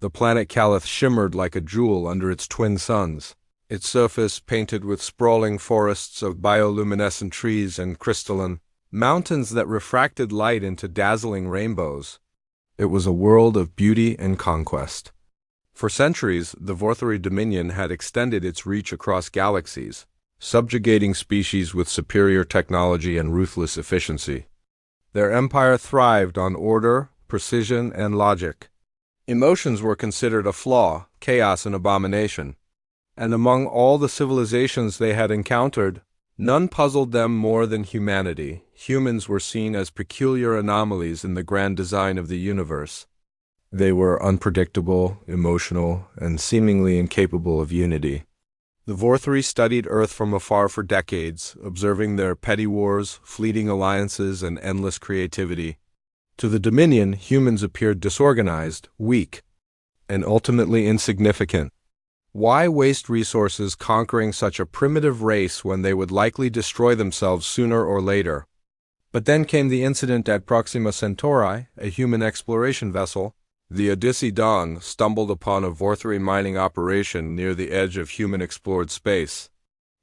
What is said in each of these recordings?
The planet Calith shimmered like a jewel under its twin suns, its surface painted with sprawling forests of bioluminescent trees and crystalline mountains that refracted light into dazzling rainbows. It was a world of beauty and conquest. For centuries, the Vorthari Dominion had extended its reach across galaxies, subjugating species with superior technology and ruthless efficiency. Their empire thrived on order, precision, and logic. Emotions were considered a flaw, chaos an abomination. And among all the civilizations they had encountered, none puzzled them more than humanity. Humans were seen as peculiar anomalies in the grand design of the universe. They were unpredictable, emotional, and seemingly incapable of unity. The Vorthari studied Earth from afar for decades, observing their petty wars, fleeting alliances, and endless creativity. To the Dominion, humans appeared disorganized, weak, and ultimately insignificant. Why waste resources conquering such a primitive race when they would likely destroy themselves sooner or later? But then came the incident at Proxima Centauri, a human exploration vessel. The Odyssey Dawn stumbled upon a Vorthari mining operation near the edge of human-explored space.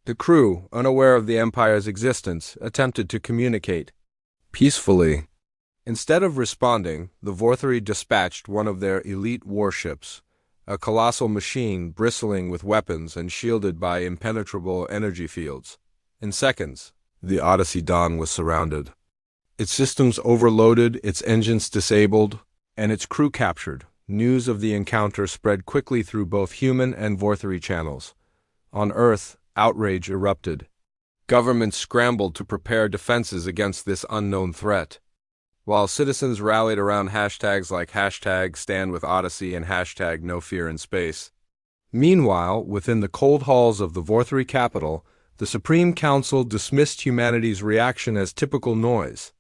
The crew, unaware of the Empire's existence, attempted to communicate peacefully. Instead of responding, the Vorthari dispatched one of their elite warships, a colossal machine bristling with weapons and shielded by impenetrable energy fields. In seconds, the Odyssey Dawn was surrounded. Its systems overloaded, its engines disabled, and its crew captured. News of the encounter spread quickly through both human and Vorthari channels. On Earth, outrage erupted. Governments scrambled to prepare defenses against this unknown threat, while citizens rallied around hashtags like #StandWithOdyssey and #NoFearInSpace. Meanwhile, within the cold halls of the Vorthari capital, the Supreme Council dismissed humanity's reaction as typical noise.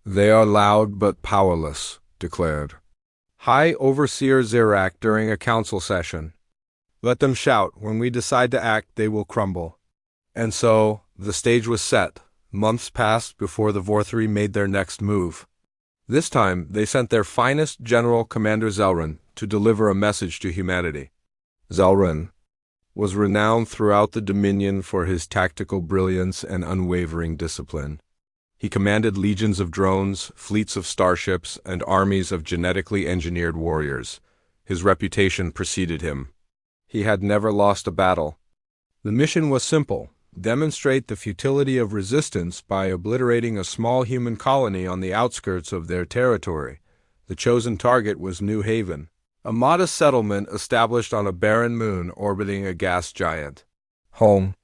"They are loud but powerless," declared High Overseer Zirak during a council session. "Let them shout. When we decide to act, they will crumble." And so, the stage was set. Months passed before the Vorthari made their next move. This time, they sent their finest general, Commander Zelran, to deliver a message to humanity. Zelran was renowned throughout the Dominion for his tactical brilliance and unwavering discipline. He commanded legions of drones, fleets of starships, and armies of genetically engineered warriors. His reputation preceded him. He had never lost a battle. The mission was simple: demonstrate the futility of resistance by obliterating a small human colony on the outskirts of their territory. The chosen target was New Haven, a modest settlement established on a barren moon orbiting a gas giant. Home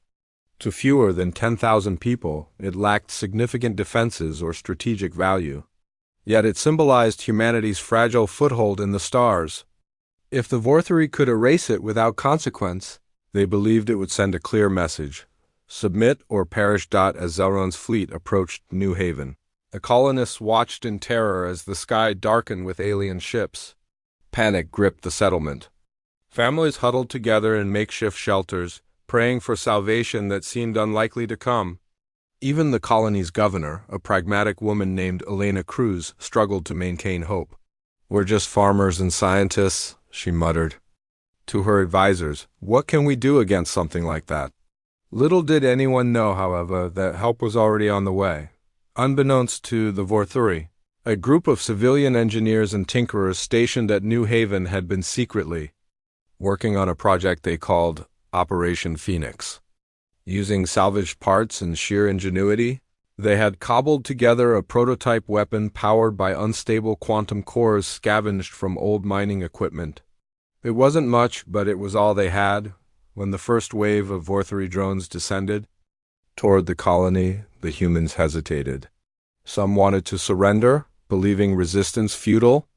to fewer than 10,000 people, it lacked significant defenses or strategic value. Yet it symbolized humanity's fragile foothold in the stars. If the Vorthari could erase it without consequence, they believed it would send a clear message: submit or perish. As Zelran's fleet approached New Haven, the colonists watched in terror as the sky darkened with alien ships. Panic gripped the settlement. Families huddled together in makeshift shelters, praying for salvation that seemed unlikely to come. Even the colony's governor, a pragmatic woman named Elena Cruz, struggled to maintain hope. "We're just farmers and scientists," she muttered. To her advisors, "What can we do against something like that?" Little did anyone know, however, that help was already on the way. Unbeknownst to the Vorthari, a group of civilian engineers and tinkerers stationed at New Haven had been secretly working on a project they called Operation Phoenix. Using salvaged parts and sheer ingenuity, they had cobbled together a prototype weapon powered by unstable quantum cores scavenged from old mining equipment. It wasn't much, but it was all they had. When the first wave of Vorthari drones descended toward the colony, the humans hesitated. Some wanted to surrender, believing resistance futile.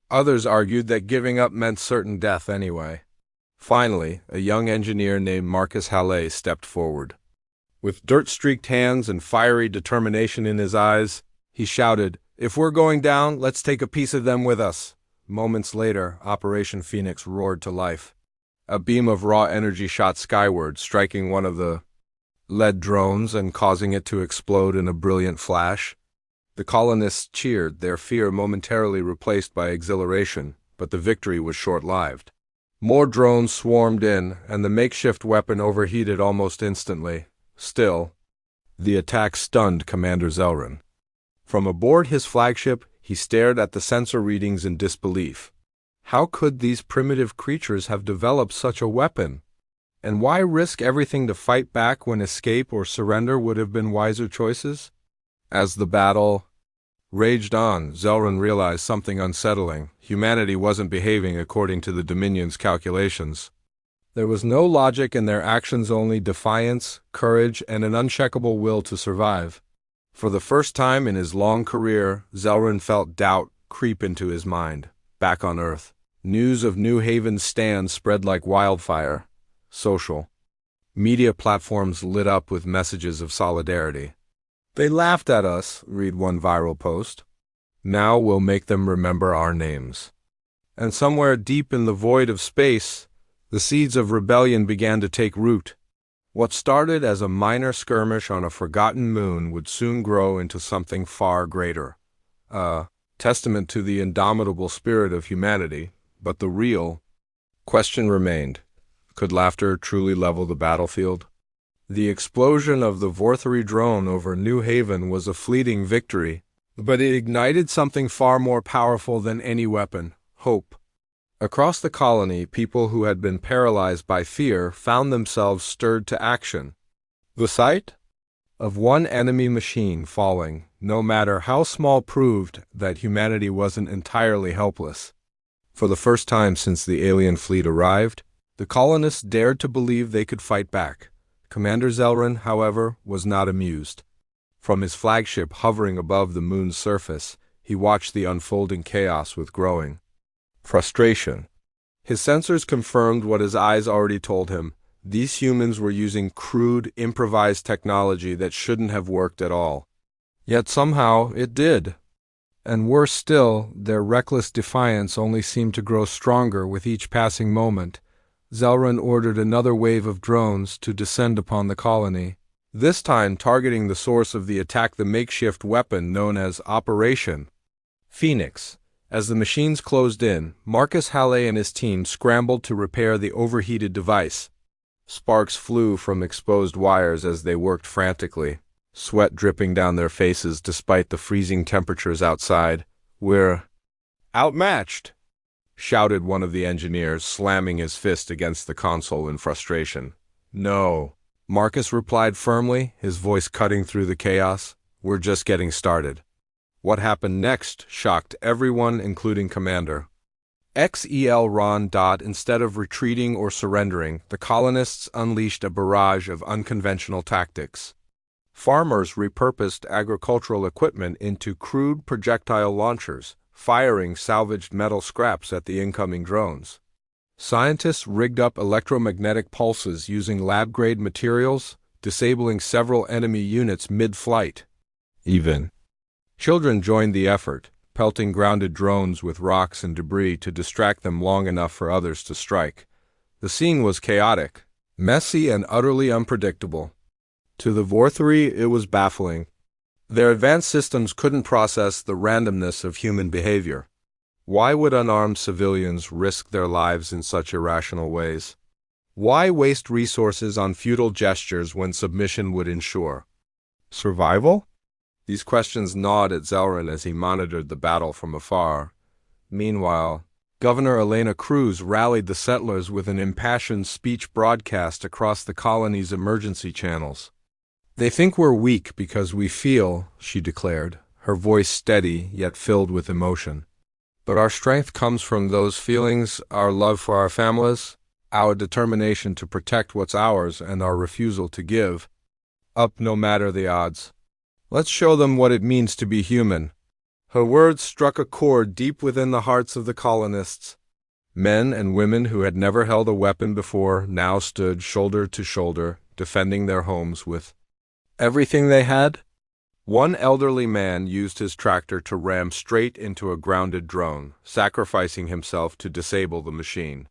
Others argued that giving up meant certain death anyway. Finally, a young engineer named Marcus Halle stepped forward. With dirt-streaked hands and fiery determination in his eyes, he shouted, "If we're going down, let's take a piece of them with us." Moments later, Operation Phoenix roared to life. A beam of raw energy shot skyward, striking one of the lead drones and causing it to explode in a brilliant flash. The colonists cheered, their fear momentarily replaced by exhilaration. but the victory was short-lived. More drones swarmed in, and the makeshift weapon overheated almost instantly. Still, the attack stunned Commander Zelran. From aboard his flagship, he stared at the sensor readings in disbelief. How could these primitive creatures have developed such a weapon? And why risk everything to fight back when escape or surrender would have been wiser choices? As the battle raged on, Zelran realized something unsettling. Humanity wasn't behaving according to the Dominion's calculations. There was no logic in their actions, only defiance, courage, and an uncheckable will to survive. For the first time in his long career, Zelran felt doubt creep into his mind. Back on Earth, news of New Haven's stand spread like wildfire. Social media platforms lit up with messages of solidarity. "They laughed at us," read one viral post. "Now we'll make them remember our names." And somewhere deep in the void of space, the seeds of rebellion began to take root. What started as a minor skirmish on a forgotten moon would soon grow into something far greater. A testament to the indomitable spirit of humanity, but the real question remained. Could laughter truly level the battlefield? The explosion of the Vorthari drone over New Haven was a fleeting victory, but it ignited something far more powerful than any weapon: hope. Across the colony, people who had been paralyzed by fear found themselves stirred to action. The sight of one enemy machine falling, no matter how small, proved that humanity wasn't entirely helpless. For the first time since the alien fleet arrived, the colonists dared to believe they could fight back. Commander Zelran, however, was not amused. From his flagship hovering above the moon's surface, he watched the unfolding chaos with growing frustration. His sensors confirmed what his eyes already told him. These humans were using crude, improvised technology that shouldn't have worked at all. Yet somehow it did. And worse still, their reckless defiance only seemed to grow stronger with each passing moment. Zelran ordered another wave of drones to descend upon the colony, this time targeting the source of the attack, the makeshift weapon known as Operation Phoenix. As the machines closed in, Marcus Halle and his team scrambled to repair the overheated device. Sparks flew from exposed wires as they worked frantically, sweat dripping down their faces despite the freezing temperatures outside. "We're outmatched," shouted one of the engineers, slamming his fist against the console in frustration. "No," Marcus replied firmly, his voice cutting through the chaos. "We're just getting started." What happened next shocked everyone, including Commander XEL Ron. Instead of retreating or surrendering, the colonists unleashed a barrage of unconventional tactics. Farmers repurposed agricultural equipment into crude projectile launchers, firing salvaged metal scraps at the incoming drones. Scientists rigged up electromagnetic pulses using lab-grade materials, disabling several enemy units mid-flight. Even children joined the effort, pelting grounded drones with rocks and debris to distract them long enough for others to strike. The scene was chaotic, messy, and utterly unpredictable. To the Vorthari, it was baffling. Their advanced systems couldn't process the randomness of human behavior. Why would unarmed civilians risk their lives in such irrational ways? Why waste resources on futile gestures when submission would ensure survival? These questions gnawed at Zelran as he monitored the battle from afar. Meanwhile, Governor Elena Cruz rallied the settlers with an impassioned speech broadcast across the colony's emergency channels. "They think we're weak because we feel," she declared, her voice steady yet filled with emotion. "But our strength comes from those feelings, our love for our families, our determination to protect what's ours, and our refusal to give up no matter the odds. Let's show them what it means to be human." Her words struck a chord deep within the hearts of the colonists. Men and women who had never held a weapon before now stood shoulder to shoulder, defending their homes with everything they had. One elderly man used his tractor to ram straight into a grounded drone, sacrificing himself to disable the machine.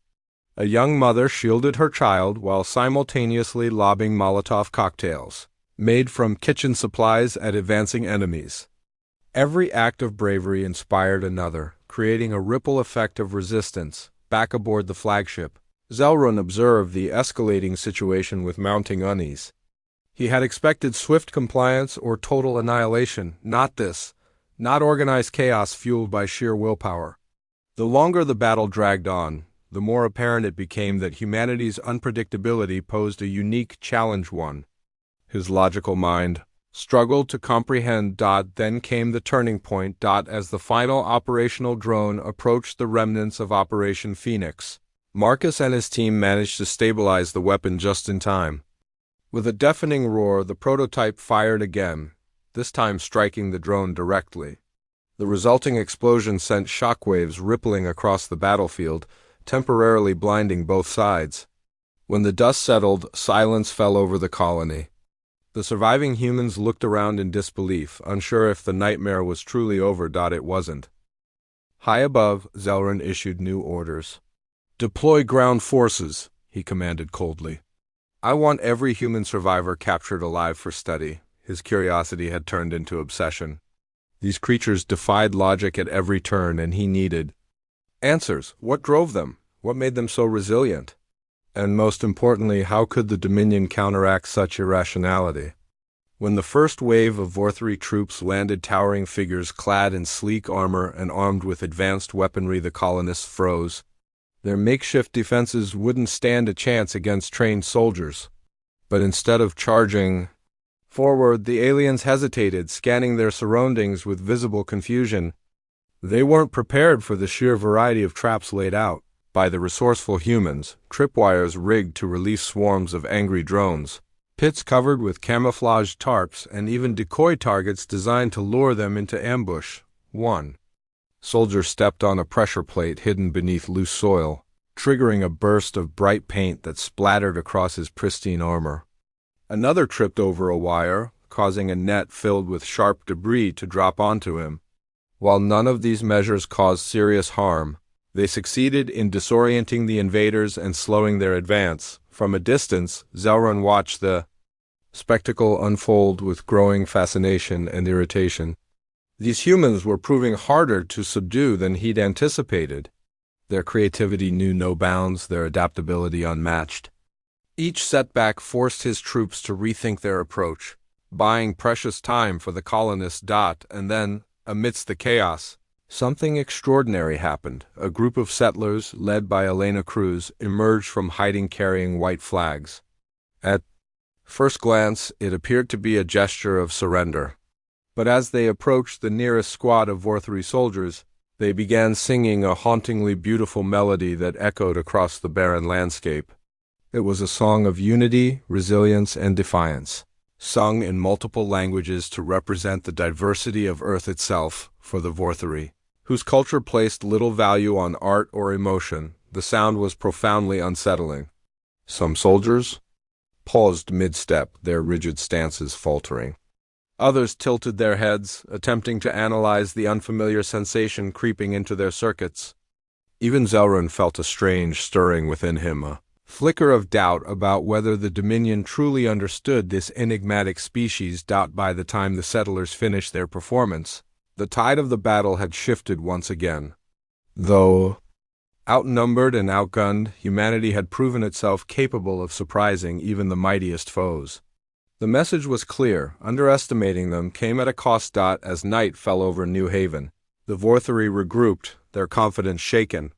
A young mother shielded her child while simultaneously lobbing Molotov cocktails, made from kitchen supplies, at advancing enemies. Every act of bravery inspired another, creating a ripple effect of resistance. Back aboard the flagship, Zelrun observed the escalating situation with mounting unease. He had expected swift compliance or total annihilation, not this, not organized chaos fueled by sheer willpower. The longer the battle dragged on, the more apparent it became that humanity's unpredictability posed a unique challenge. His logical mind struggled to comprehend. Then came the turning point. As the final operational drone approached the remnants of Operation Phoenix, Marcus and his team managed to stabilize the weapon just in time. With a deafening roar, the prototype fired again, this time striking the drone directly. The resulting explosion sent shockwaves rippling across the battlefield, temporarily blinding both sides. When the dust settled, silence fell over the colony. The surviving humans looked around in disbelief, unsure if the nightmare was truly over. It wasn't. High above, Zelrun issued new orders. "Deploy ground forces," he commanded coldly. "I want every human survivor captured alive for study." His curiosity had turned into obsession. These creatures defied logic at every turn, and he needed answers. What drove them? What made them so resilient? And most importantly, how could the Dominion counteract such irrationality? When the first wave of Vorthri troops landed, towering figures clad in sleek armor and armed with advanced weaponry, the colonists froze. Their makeshift defenses wouldn't stand a chance against trained soldiers. But instead of charging forward, the aliens hesitated, scanning their surroundings with visible confusion. They weren't prepared for the sheer variety of traps laid out by the resourceful humans, tripwires rigged to release swarms of angry drones, pits covered with camouflaged tarps, and even decoy targets designed to lure them into ambush. One soldier stepped on a pressure plate hidden beneath loose soil, triggering a burst of bright paint that splattered across his pristine armor. Another tripped over a wire, causing a net filled with sharp debris to drop onto him. While none of these measures caused serious harm, they succeeded in disorienting the invaders and slowing their advance. From a distance, Zelrun watched the spectacle unfold with growing fascination and irritation. These humans were proving harder to subdue than he'd anticipated. Their creativity knew no bounds, their adaptability unmatched. Each setback forced his troops to rethink their approach, buying precious time for the colonists. And then, amidst the chaos, something extraordinary happened. A group of settlers, led by Elena Cruz, emerged from hiding carrying white flags. At first glance, it appeared to be a gesture of surrender. But as they approached the nearest squad of Vorthri soldiers, they began singing a hauntingly beautiful melody that echoed across the barren landscape. It was a song of unity, resilience, and defiance, sung in multiple languages to represent the diversity of Earth itself. For the Vorthri, whose culture placed little value on art or emotion, the sound was profoundly unsettling. Some soldiers paused mid-step, their rigid stances faltering. Others tilted their heads, attempting to analyze the unfamiliar sensation creeping into their circuits. Even Zelrun felt a strange stirring within him, a flicker of doubt about whether the Dominion truly understood this enigmatic species. By the time the settlers finished their performance, the tide of the battle had shifted once again. Though outnumbered and outgunned, humanity had proven itself capable of surprising even the mightiest foes. The message was clear: underestimating them came at a cost. As night fell over New Haven, the Vorthri regrouped, their confidence shaken.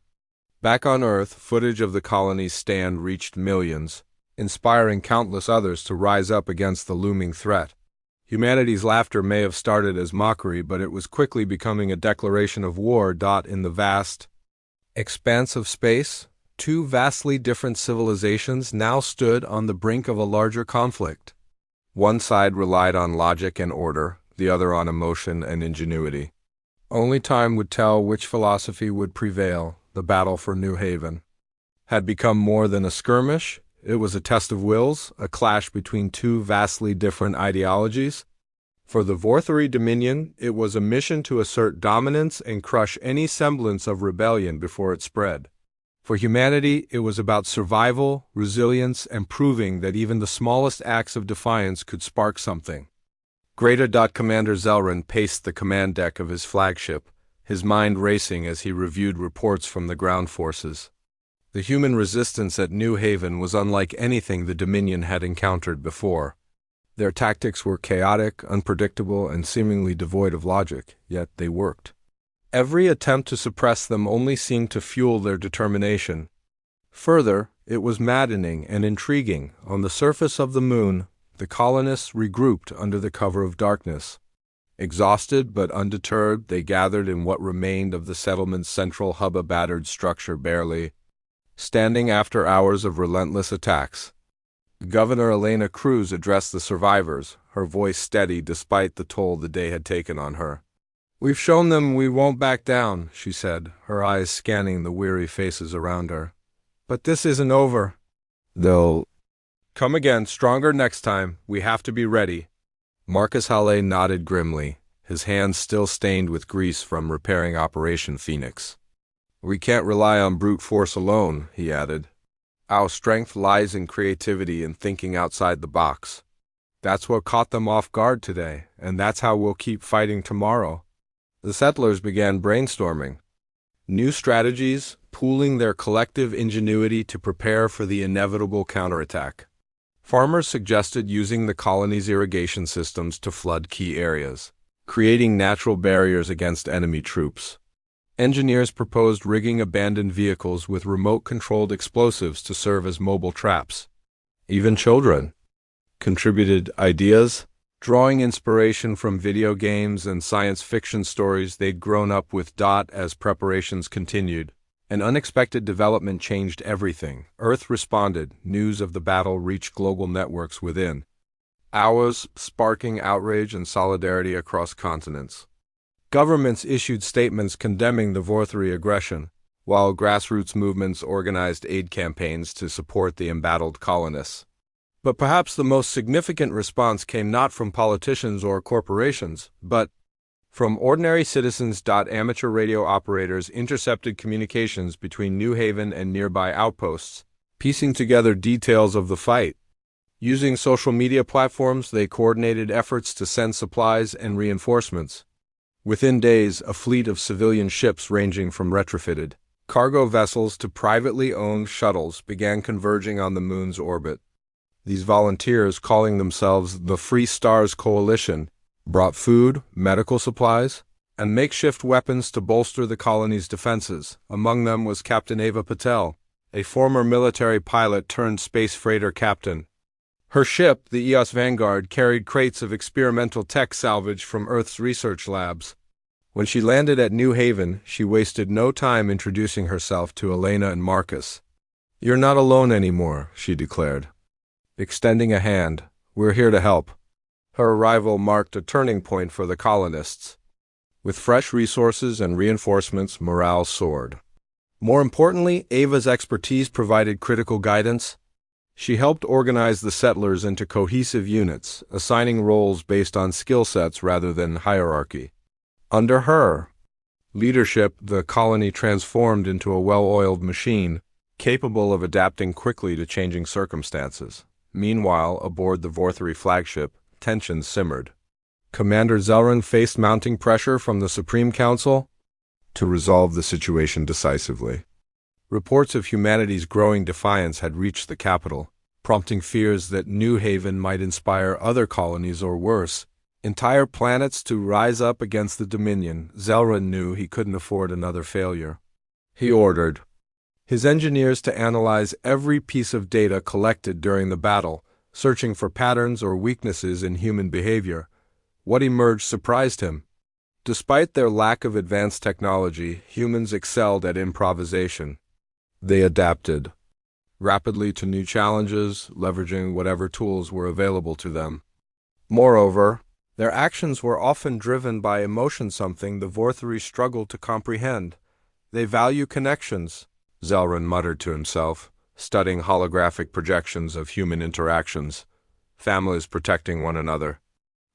Back on Earth, footage of the colony's stand reached millions, inspiring countless others to rise up against the looming threat. Humanity's laughter may have started as mockery, but it was quickly becoming a declaration of war. In the vast expanse of space, two vastly different civilizations now stood on the brink of a larger conflict. One side relied on logic and order, the other on emotion and ingenuity. Only time would tell which philosophy would prevail. The battle for New Haven had become more than a skirmish. It was a test of wills, a clash between two vastly different ideologies. For the Vorthri Dominion, it was a mission to assert dominance and crush any semblance of rebellion before it spread. For humanity, it was about survival, resilience, and proving that even the smallest acts of defiance could spark something greater. Commander Zelrun paced the command deck of his flagship, his mind racing as he reviewed reports from the ground forces. The human resistance at New Haven was unlike anything the Dominion had encountered before. Their tactics were chaotic, unpredictable, and seemingly devoid of logic, yet they worked. Every attempt to suppress them only seemed to fuel their determination. Further, it was maddening and intriguing. On the surface of the moon, the colonists regrouped under the cover of darkness. Exhausted but undeterred, they gathered in what remained of the settlement's central hub, a battered structure barely standing after hours of relentless attacks. Governor Elena Cruz addressed the survivors, her voice steady despite the toll the day had taken on her. "We've shown them we won't back down," she said, her eyes scanning the weary faces around her. "But this isn't over. They'll come again, stronger next time. We have to be ready." Marcus Halle nodded grimly, his hands still stained with grease from repairing Operation Phoenix. "We can't rely on brute force alone," he added. "Our strength lies in creativity and thinking outside the box. That's what caught them off guard today, and that's how we'll keep fighting tomorrow." The settlers began brainstorming new strategies, pooling their collective ingenuity to prepare for the inevitable counterattack. Farmers suggested using the colony's irrigation systems to flood key areas, creating natural barriers against enemy troops. Engineers proposed rigging abandoned vehicles with remote-controlled explosives to serve as mobile traps. Even children contributed ideas, drawing inspiration from video games and science fiction stories they'd grown up with. As preparations continued, an unexpected development changed everything. Earth responded. News of the battle reached global networks within hours, sparking outrage and solidarity across continents. Governments issued statements condemning the Vorthree aggression, while grassroots movements organized aid campaigns to support the embattled colonists. But perhaps the most significant response came not from politicians or corporations, but from ordinary citizens. Amateur radio operators intercepted communications between New Haven and nearby outposts, piecing together details of the fight. Using social media platforms, they coordinated efforts to send supplies and reinforcements. Within days, a fleet of civilian ships ranging from retrofitted cargo vessels to privately owned shuttles began converging on the moon's orbit. These volunteers, calling themselves the Free Stars Coalition, brought food, medical supplies, and makeshift weapons to bolster the colony's defenses. Among them was Captain Ava Patel, a former military pilot turned space freighter captain. Her ship, the EOS Vanguard, carried crates of experimental tech salvaged from Earth's research labs. When she landed at New Haven, she wasted no time introducing herself to Elena and Marcus. "You're not alone anymore," she declared, extending a hand. "We're here to help." Her arrival marked a turning point for the colonists. With fresh resources and reinforcements, morale soared. More importantly, Ava's expertise provided critical guidance. She helped organize the settlers into cohesive units, assigning roles based on skill sets rather than hierarchy. Under her leadership, the colony transformed into a well-oiled machine, capable of adapting quickly to changing circumstances. Meanwhile, aboard the Vorthree flagship, tensions simmered. Commander Zelran faced mounting pressure from the Supreme Council to resolve the situation decisively. Reports of humanity's growing defiance had reached the capital, prompting fears that New Haven might inspire other colonies or worse, entire planets to rise up against the Dominion. Zelran knew he couldn't afford another failure. He ordered his engineers to analyze every piece of data collected during the battle, searching for patterns or weaknesses in human behavior. What emerged surprised him. Despite their lack of advanced technology, humans excelled at improvisation. They adapted rapidly to new challenges, leveraging whatever tools were available to them. Moreover, their actions were often driven by emotion, something the Vorthree struggled to comprehend. "They value connections," Zelran muttered to himself, studying holographic projections of human interactions, families protecting one another,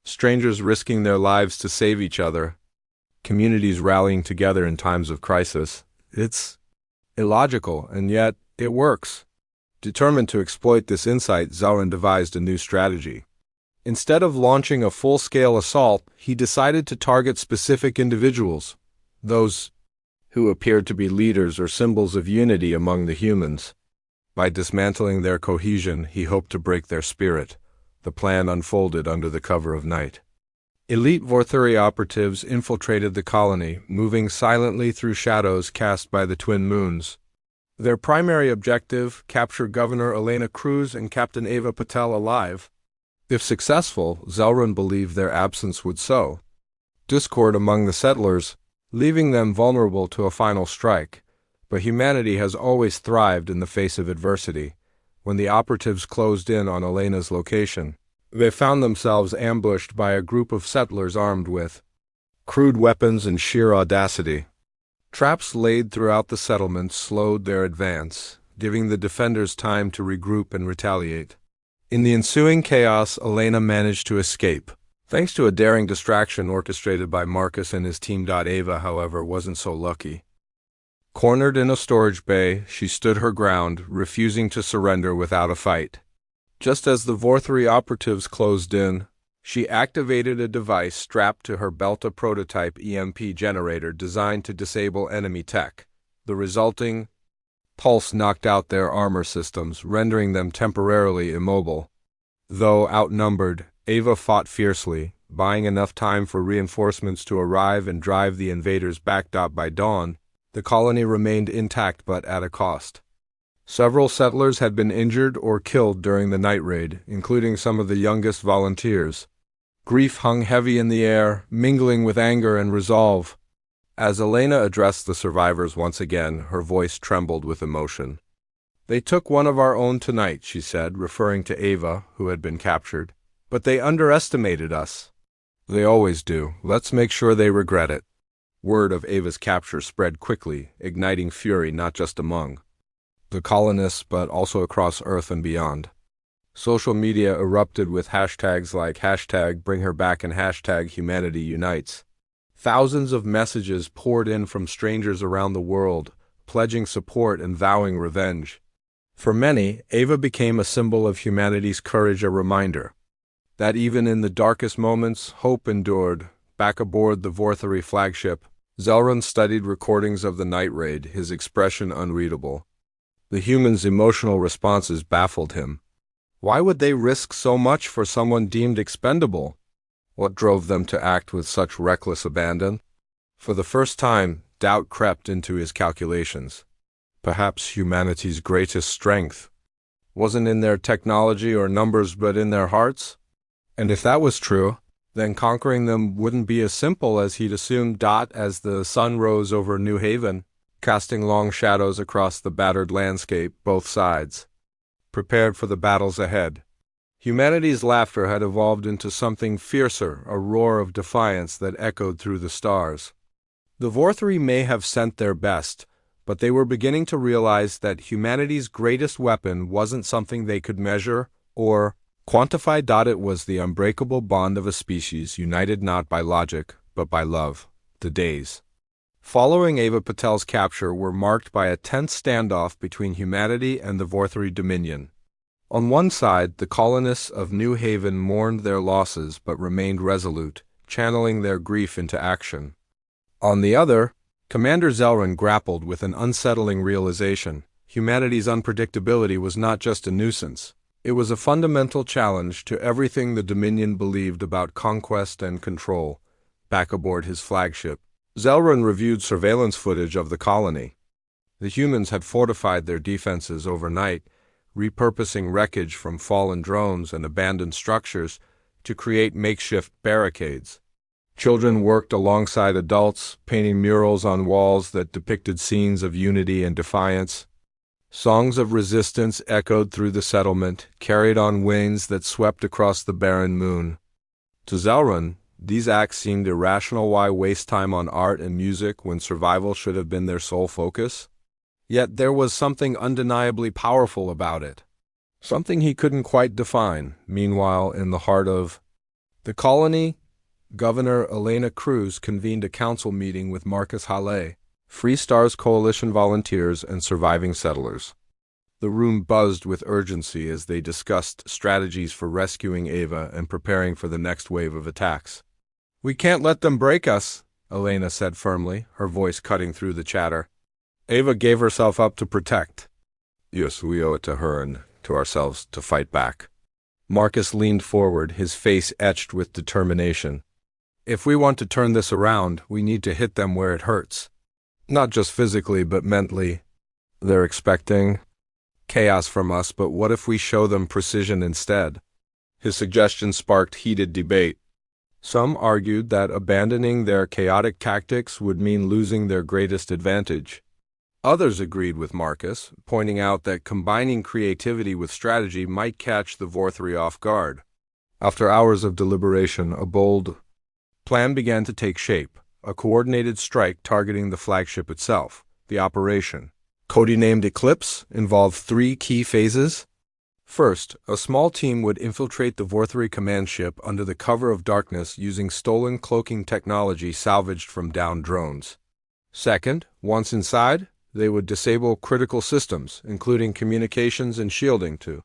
strangers risking their lives to save each other, communities rallying together in times of crisis. It's illogical, and yet it works. Determined to exploit this insight, Zelran devised a new strategy. Instead of launching a full-scale assault, he decided to target specific individuals, those who appeared to be leaders or symbols of unity among the humans. By dismantling their cohesion, he hoped to break their spirit. The plan unfolded under the cover of night. Elite Vorthuri operatives infiltrated the colony, moving silently through shadows cast by the twin moons. Their primary objective: capture Governor Elena Cruz and Captain Ava Patel alive. If successful, Zelrun believed their absence would sow discord among the settlers, leaving them vulnerable to a final strike. But humanity has always thrived in the face of adversity. When the operatives closed in on Elena's location, they found themselves ambushed by a group of settlers armed with crude weapons and sheer audacity. Traps laid throughout the settlement slowed their advance, giving the defenders time to regroup and retaliate. In the ensuing chaos, Elena managed to escape, thanks to a daring distraction orchestrated by Marcus and his team. Ava, however, wasn't so lucky. Cornered in a storage bay, she stood her ground, refusing to surrender without a fight. Just as the Vorthuri operatives closed in, she activated a device strapped to her belt, a prototype EMP generator designed to disable enemy tech. The resulting pulse knocked out their armor systems, rendering them temporarily immobile. Though outnumbered, Ava fought fiercely, buying enough time for reinforcements to arrive and drive the invaders back. By dawn, the colony remained intact but at a cost. Several settlers had been injured or killed during the night raid, including some of the youngest volunteers. Grief hung heavy in the air, mingling with anger and resolve. As Elena addressed the survivors once again, her voice trembled with emotion. "They took one of our own tonight," she said, referring to Ava, who had been captured. "But they underestimated us." "They always do. Let's make sure they regret it." Word of Ava's capture spread quickly, igniting fury not just among the colonists but also across Earth and beyond. Social media erupted with hashtags like #BringHerBack and #HumanityUnites. Thousands of messages poured in from strangers around the world, pledging support and vowing revenge. For many, Ava became a symbol of humanity's courage, a reminder that even in the darkest moments, hope endured. Back aboard the Vorthuri flagship, Zelrun studied recordings of the night raid, his expression unreadable. The humans' emotional responses baffled him. Why would they risk so much for someone deemed expendable? What drove them to act with such reckless abandon? For the first time, doubt crept into his calculations. Perhaps humanity's greatest strength wasn't in their technology or numbers but in their hearts? And if that was true, then conquering them wouldn't be as simple as he'd assumed. As the sun rose over New Haven, casting long shadows across the battered landscape, both sides prepared for the battles ahead. Humanity's laughter had evolved into something fiercer, a roar of defiance that echoed through the stars. The Vorthuri may have sent their best, but they were beginning to realize that humanity's greatest weapon wasn't something they could measure or quantify. It was the unbreakable bond of a species united not by logic, but by love. The days following Ava Patel's capture were marked by a tense standoff between humanity and the Vorthuri Dominion. On one side, the colonists of New Haven mourned their losses but remained resolute, channeling their grief into action. On the other, Commander Zelrun grappled with an unsettling realization. Humanity's unpredictability was not just a nuisance. It was a fundamental challenge to everything the Dominion believed about conquest and control. Back aboard his flagship, Zelrun reviewed surveillance footage of the colony. The humans had fortified their defenses overnight, repurposing wreckage from fallen drones and abandoned structures to create makeshift barricades. Children worked alongside adults, painting murals on walls that depicted scenes of unity and defiance. Songs of resistance echoed through the settlement, carried on winds that swept across the barren moon. To Zelrun, these acts seemed irrational. Why waste time on art and music when survival should have been their sole focus? Yet there was something undeniably powerful about it. Something he couldn't quite define. Meanwhile, in the heart of the colony, Governor Elena Cruz convened a council meeting with Marcus Halle, Free Stars Coalition volunteers, and surviving settlers. The room buzzed with urgency as they discussed strategies for rescuing Ava and preparing for the next wave of attacks. "We can't let them break us," Elena said firmly, her voice cutting through the chatter. Ava gave herself up to protect. Yes, we owe it to her and to ourselves to fight back. Marcus leaned forward, his face etched with determination. If we want to turn this around, we need to hit them where it hurts. Not just physically, but mentally. They're expecting chaos from us, but what if we show them precision instead? His suggestion sparked heated debate. Some argued that abandoning their chaotic tactics would mean losing their greatest advantage. Others agreed with Marcus, pointing out that combining creativity with strategy might catch the Vorthri off guard. After hours of deliberation, a bold plan began to take shape, a coordinated strike targeting the flagship itself. The operation, codenamed Eclipse, involved 3 key phases. First, a small team would infiltrate the Vorthri command ship under the cover of darkness using stolen cloaking technology salvaged from downed drones. Second, once inside, they would disable critical systems, including communications and shielding, to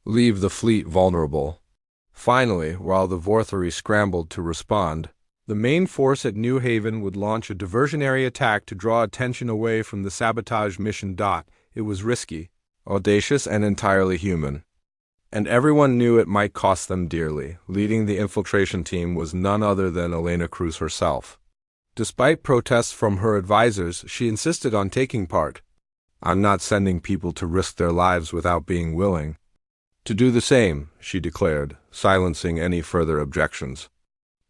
leave the fleet vulnerable. Finally, while the Vorthri scrambled to respond, the main force at New Haven would launch a diversionary attack to draw attention away from the sabotage mission. It was risky, audacious, and entirely human. And everyone knew it might cost them dearly. Leading the infiltration team was none other than Elena Cruz herself. Despite protests from her advisors, she insisted on taking part. I'm not sending people to risk their lives without being willing to do the same, she declared, silencing any further objections.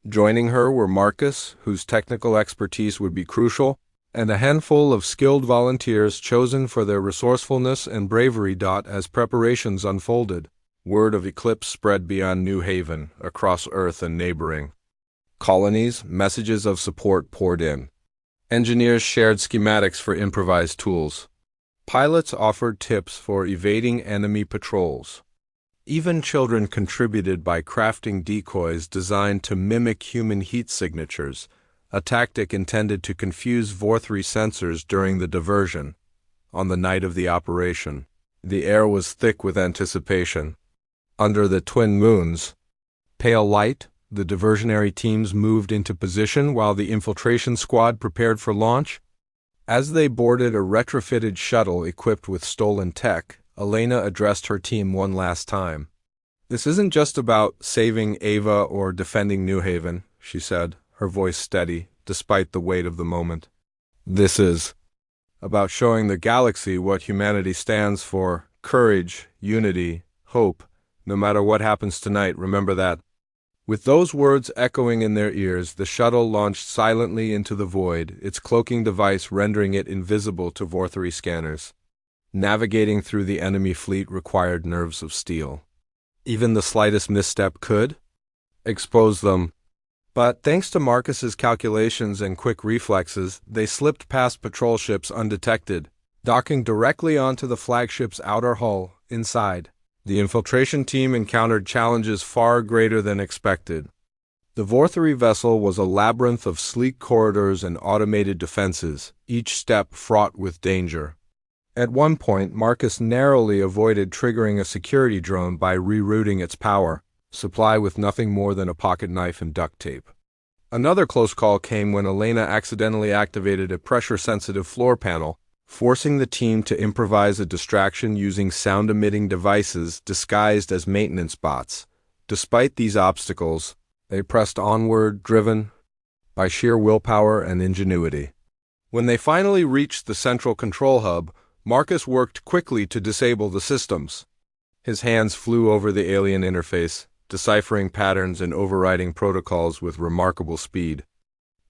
Joining her were Marcus, whose technical expertise would be crucial, and a handful of skilled volunteers chosen for their resourcefulness and bravery. As preparations unfolded, word of Eclipse spread beyond New Haven, across Earth and neighboring colonies. Messages of support poured in. Engineers shared schematics for improvised tools. Pilots offered tips for evading enemy patrols. Even children contributed by crafting decoys designed to mimic human heat signatures, a tactic intended to confuse Vorthri sensors during the diversion. On the night of the operation, the air was thick with anticipation. Under the twin moons, pale light, the diversionary teams moved into position while the infiltration squad prepared for launch. As they boarded a retrofitted shuttle equipped with stolen tech, Elena addressed her team one last time. This isn't just about saving Ava or defending New Haven, she said, her voice steady, despite the weight of the moment. This is about showing the galaxy what humanity stands for: courage, unity, hope. No matter what happens tonight, remember that. With those words echoing in their ears, the shuttle launched silently into the void, its cloaking device rendering it invisible to Vorthri scanners. Navigating through the enemy fleet required nerves of steel. Even the slightest misstep could expose them. But thanks to Marcus's calculations and quick reflexes, they slipped past patrol ships undetected, docking directly onto the flagship's outer hull. Inside, the infiltration team encountered challenges far greater than expected. The Vorthri vessel was a labyrinth of sleek corridors and automated defenses, each step fraught with danger. At one point, Marcus narrowly avoided triggering a security drone by rerouting its power supply with nothing more than a pocket knife and duct tape. Another close call came when Elena accidentally activated a pressure-sensitive floor panel, forcing the team to improvise a distraction using sound-emitting devices disguised as maintenance bots. Despite these obstacles, they pressed onward, driven by sheer willpower and ingenuity. When they finally reached the central control hub, Marcus worked quickly to disable the systems. His hands flew over the alien interface, deciphering patterns and overriding protocols with remarkable speed.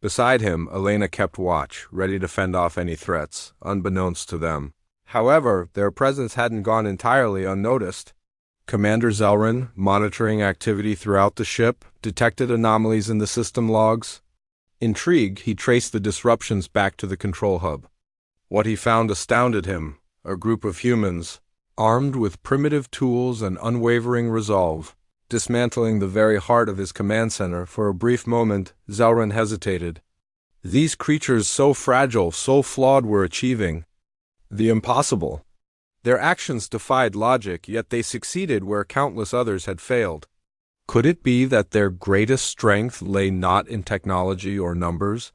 Beside him, Elena kept watch, ready to fend off any threats, unbeknownst to them. However, their presence hadn't gone entirely unnoticed. Commander Zelrin, monitoring activity throughout the ship, detected anomalies in the system logs. Intrigued, he traced the disruptions back to the control hub. What he found astounded him: a group of humans, armed with primitive tools and unwavering resolve, dismantling the very heart of his command center. For a brief moment, Zelrin hesitated. These creatures, so fragile, so flawed, were achieving the impossible. Their actions defied logic, yet they succeeded where countless others had failed. Could it be that their greatest strength lay not in technology or numbers,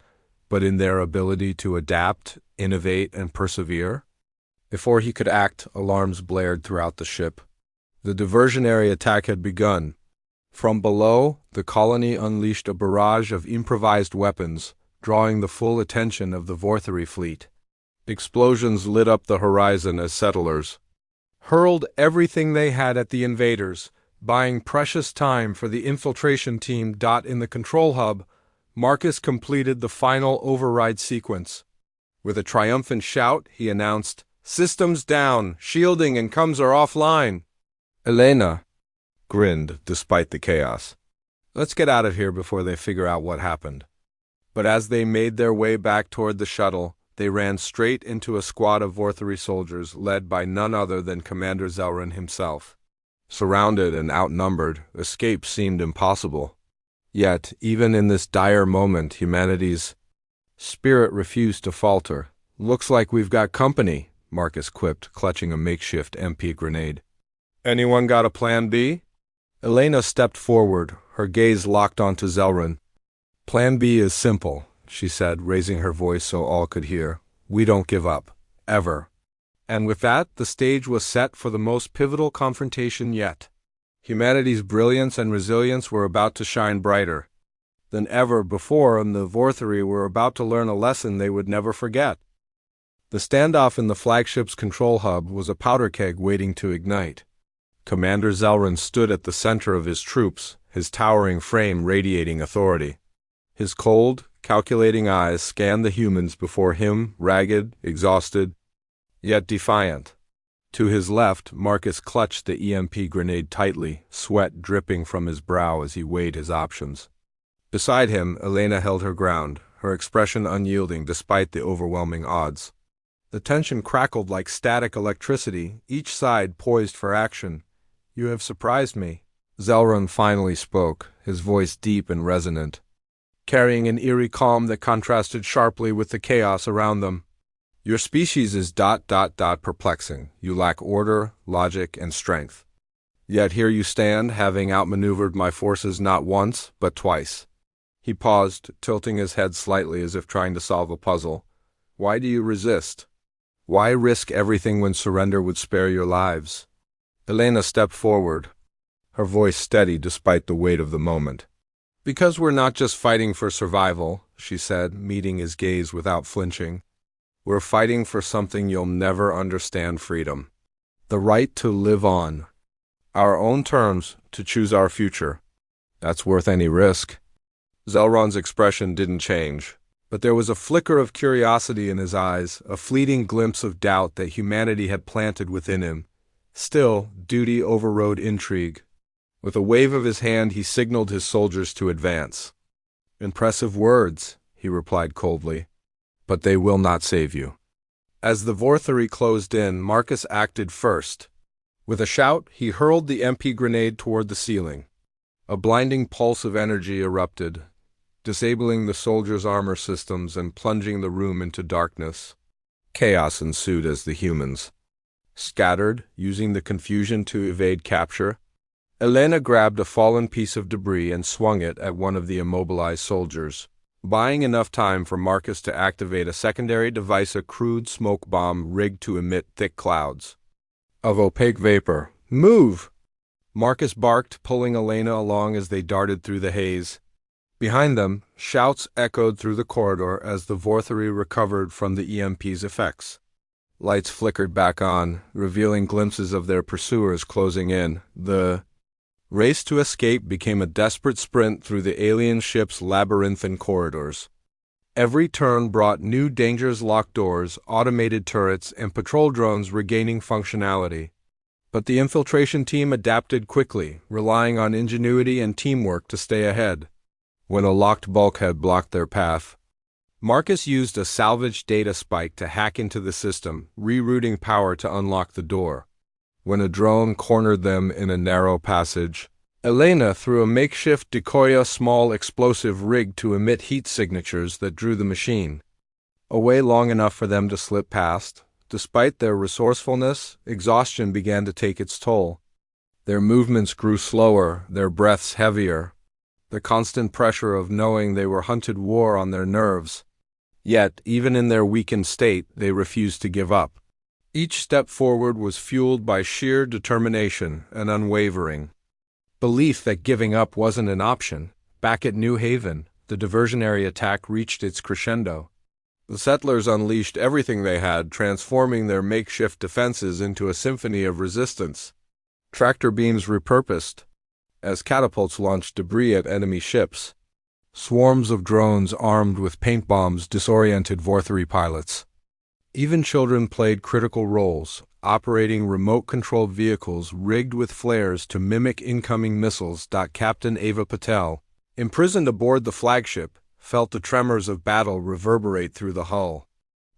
but in their ability to adapt, innovate, and persevere. Before he could act, alarms blared throughout the ship. The diversionary attack had begun. From below, the colony unleashed a barrage of improvised weapons, drawing the full attention of the Vorthery fleet. Explosions lit up the horizon as settlers hurled everything they had at the invaders, buying precious time for the infiltration team. In the control hub, Marcus completed the final override sequence. With a triumphant shout, he announced, "Systems down, shielding and comms are offline." Elena grinned despite the chaos. "Let's get out of here before they figure out what happened." But as they made their way back toward the shuttle, they ran straight into a squad of Vorthery soldiers led by none other than Commander Zelran himself. Surrounded and outnumbered, escape seemed impossible. Yet, even in this dire moment, humanity's spirit refused to falter. "Looks like we've got company," Marcus quipped, clutching a makeshift MP grenade. "Anyone got a plan B?" Elena stepped forward, her gaze locked onto Zelran. "Plan B is simple," she said, raising her voice so all could hear. "We don't give up. Ever." And with that, the stage was set for the most pivotal confrontation yet. Humanity's brilliance and resilience were about to shine brighter than ever before, and the Vorthery were about to learn a lesson they would never forget. The standoff in the flagship's control hub was a powder keg waiting to ignite. Commander Zelran stood at the center of his troops, his towering frame radiating authority. His cold, calculating eyes scanned the humans before him, ragged, exhausted, yet defiant. To his left, Marcus clutched the EMP grenade tightly, sweat dripping from his brow as he weighed his options. Beside him, Elena held her ground, her expression unyielding despite the overwhelming odds. The tension crackled like static electricity, each side poised for action. "You have surprised me." Zelran finally spoke, his voice deep and resonant, carrying an eerie calm that contrasted sharply with the chaos around them. "Your species is ... perplexing. You lack order, logic, and strength. Yet here you stand, having outmaneuvered my forces not once, but twice." He paused, tilting his head slightly as if trying to solve a puzzle. "Why do you resist? Why risk everything when surrender would spare your lives?" Elena stepped forward, her voice steady despite the weight of the moment. "Because we're not just fighting for survival," she said, meeting his gaze without flinching. "We're fighting for something you'll never understand: freedom. The right to live on our own terms, to choose our future. That's worth any risk." Zelran's expression didn't change, but there was a flicker of curiosity in his eyes, a fleeting glimpse of doubt that humanity had planted within him. Still, duty overrode intrigue. With a wave of his hand, he signaled his soldiers to advance. "Impressive words," he replied coldly, "but they will not save you." As the Vorthery closed in, Marcus acted first. With a shout, he hurled the MP grenade toward the ceiling. A blinding pulse of energy erupted, disabling the soldiers' armor systems and plunging the room into darkness. Chaos ensued as the humans scattered, using the confusion to evade capture. Elena grabbed a fallen piece of debris and swung it at one of the immobilized soldiers, buying enough time for Marcus to activate a secondary device, a crude smoke bomb rigged to emit thick clouds of opaque vapor. "Move!" Marcus barked, pulling Elena along as they darted through the haze. Behind them, shouts echoed through the corridor as the Vorthery recovered from the EMP's effects. Lights flickered back on, revealing glimpses of their pursuers closing in. The race to escape became a desperate sprint through the alien ship's labyrinthine corridors. Every turn brought new dangers: locked doors, automated turrets, and patrol drones regaining functionality. But the infiltration team adapted quickly, relying on ingenuity and teamwork to stay ahead. When a locked bulkhead blocked their path, Marcus used a salvaged data spike to hack into the system, rerouting power to unlock the door. When a drone cornered them in a narrow passage, Elena threw a makeshift decoy, a small explosive rigged to emit heat signatures that drew the machine away long enough for them to slip past. Despite their resourcefulness, exhaustion began to take its toll. Their movements grew slower, their breaths heavier. The constant pressure of knowing they were hunted wore on their nerves. Yet, even in their weakened state, they refused to give up. Each step forward was fueled by sheer determination and unwavering belief that giving up wasn't an option. Back at New Haven, the diversionary attack reached its crescendo. The settlers unleashed everything they had, transforming their makeshift defenses into a symphony of resistance. Tractor beams repurposed as catapults launched debris at enemy ships. Swarms of drones armed with paint bombs disoriented Vorthery pilots. Even children played critical roles, operating remote-controlled vehicles rigged with flares to mimic incoming missiles. Captain Ava Patel, imprisoned aboard the flagship, felt the tremors of battle reverberate through the hull.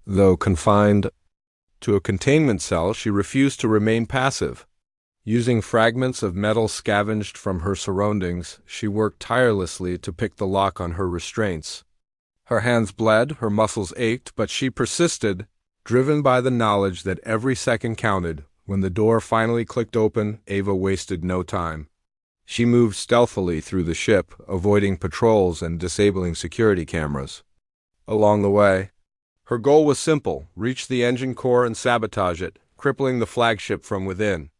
Though confined to a containment cell, she refused to remain passive. Using fragments of metal scavenged from her surroundings, she worked tirelessly to pick the lock on her restraints. Her hands bled, her muscles ached, but she persisted, driven by the knowledge that every second counted. When the door finally clicked open, Ava wasted no time. She moved stealthily through the ship, avoiding patrols and disabling security cameras. Along the way, her goal was simple: reach the engine core and sabotage it, crippling the flagship from within.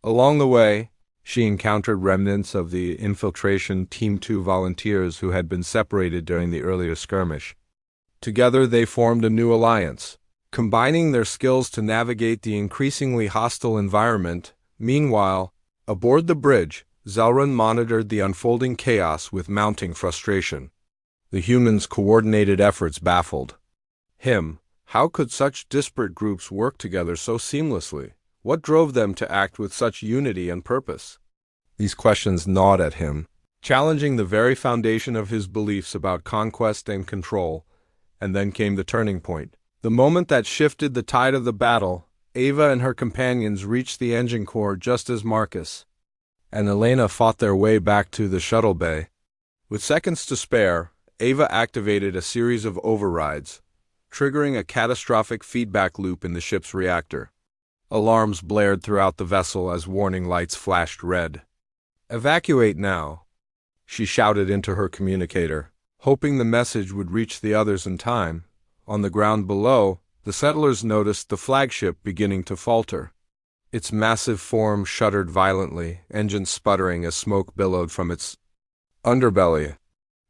Along the way, she encountered remnants of the Infiltration Team 2 volunteers who had been separated during the earlier skirmish. Together they formed a new alliance, combining their skills to navigate the increasingly hostile environment. Meanwhile, aboard the bridge, Zelrun monitored the unfolding chaos with mounting frustration. The humans' coordinated efforts baffled him. How could such disparate groups work together so seamlessly? What drove them to act with such unity and purpose? These questions gnawed at him, challenging the very foundation of his beliefs about conquest and control. And then came the turning point. The moment that shifted the tide of the battle. Ava and her companions reached the engine core just as Marcus and Elena fought their way back to the shuttle bay. With seconds to spare, Ava activated a series of overrides, triggering a catastrophic feedback loop in the ship's reactor. Alarms blared throughout the vessel as warning lights flashed red. "Evacuate now," she shouted into her communicator, hoping the message would reach the others in time. On the ground below, the settlers noticed the flagship beginning to falter. Its massive form shuddered violently, engines sputtering as smoke billowed from its underbelly.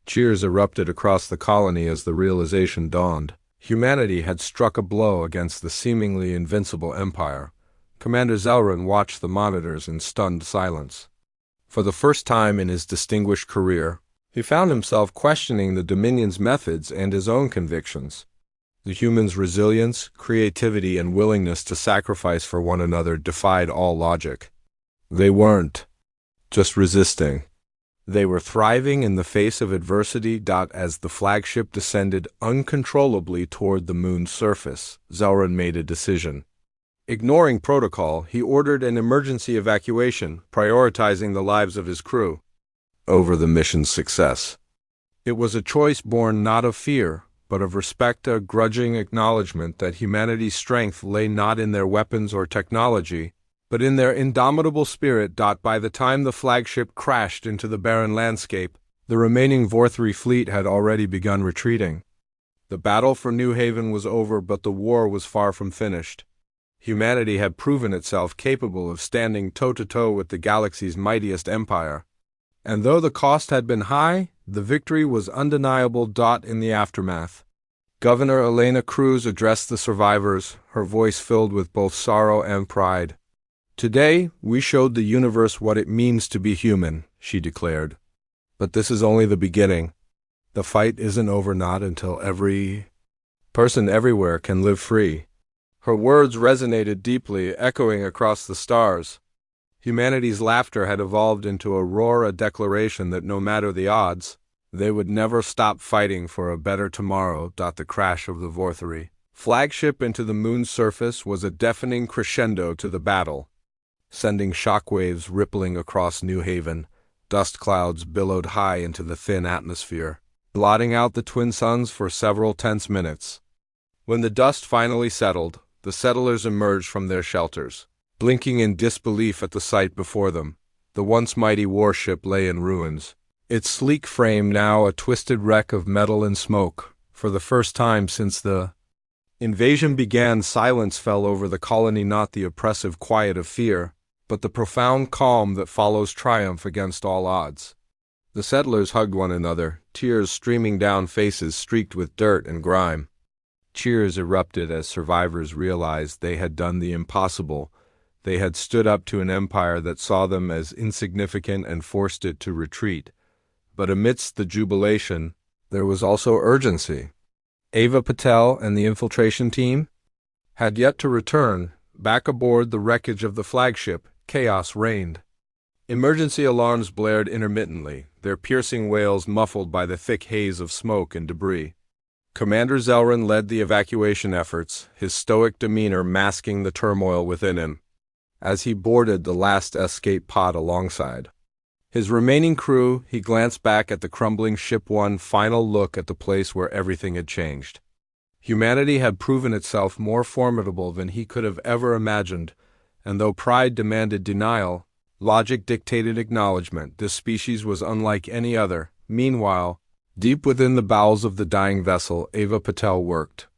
Cheers erupted across the colony as the realization dawned. Humanity had struck a blow against the seemingly invincible empire. Commander Zelrun watched the monitors in stunned silence. For the first time in his distinguished career, he found himself questioning the Dominion's methods and his own convictions. The humans' resilience, creativity, and willingness to sacrifice for one another defied all logic. They weren't just resisting. They were thriving in the face of adversity. As the flagship descended uncontrollably toward the moon's surface, Zelrun made a decision. Ignoring protocol, he ordered an emergency evacuation, prioritizing the lives of his crew over the mission's success. It was a choice born not of fear, but of respect, a grudging acknowledgement that humanity's strength lay not in their weapons or technology, but in their indomitable spirit. By the time the flagship crashed into the barren landscape, the remaining Vorthery fleet had already begun retreating. The battle for New Haven was over, but the war was far from finished. Humanity had proven itself capable of standing toe-to-toe with the galaxy's mightiest empire. And though the cost had been high, the victory was undeniable. In the aftermath, Governor Elena Cruz addressed the survivors, her voice filled with both sorrow and pride. "Today, we showed the universe what it means to be human," she declared. "But this is only the beginning. The fight isn't over, not until every person everywhere can live free." Her words resonated deeply, echoing across the stars. Humanity's laughter had evolved into a roar, a declaration that no matter the odds, they would never stop fighting for a better tomorrow. The crash of the Vorthery flagship into the moon's surface was a deafening crescendo to the battle, sending shockwaves rippling across New Haven. Dust clouds billowed high into the thin atmosphere, blotting out the twin suns for several tense minutes. When the dust finally settled, the settlers emerged from their shelters, blinking in disbelief at the sight before them. The once mighty warship lay in ruins, its sleek frame now a twisted wreck of metal and smoke. For the first time since the invasion began, silence fell over the colony, not the oppressive quiet of fear, but the profound calm that follows triumph against all odds. The settlers hugged one another, tears streaming down faces streaked with dirt and grime. Cheers erupted as survivors realized they had done the impossible. They had stood up to an empire that saw them as insignificant and forced it to retreat. But amidst the jubilation, there was also urgency. Ava Patel and the infiltration team had yet to return. Back aboard the wreckage of the flagship, chaos reigned. Emergency alarms blared intermittently, their piercing wails muffled by the thick haze of smoke and debris. Commander Zelran led the evacuation efforts, his stoic demeanor masking the turmoil within him. As he boarded the last escape pod alongside his remaining crew, he glanced back at the crumbling ship, one final look at the place where everything had changed. Humanity had proven itself more formidable than he could have ever imagined, and though pride demanded denial, logic dictated acknowledgement. This species was unlike any other. Meanwhile, deep within the bowels of the dying vessel, Ava Patel worked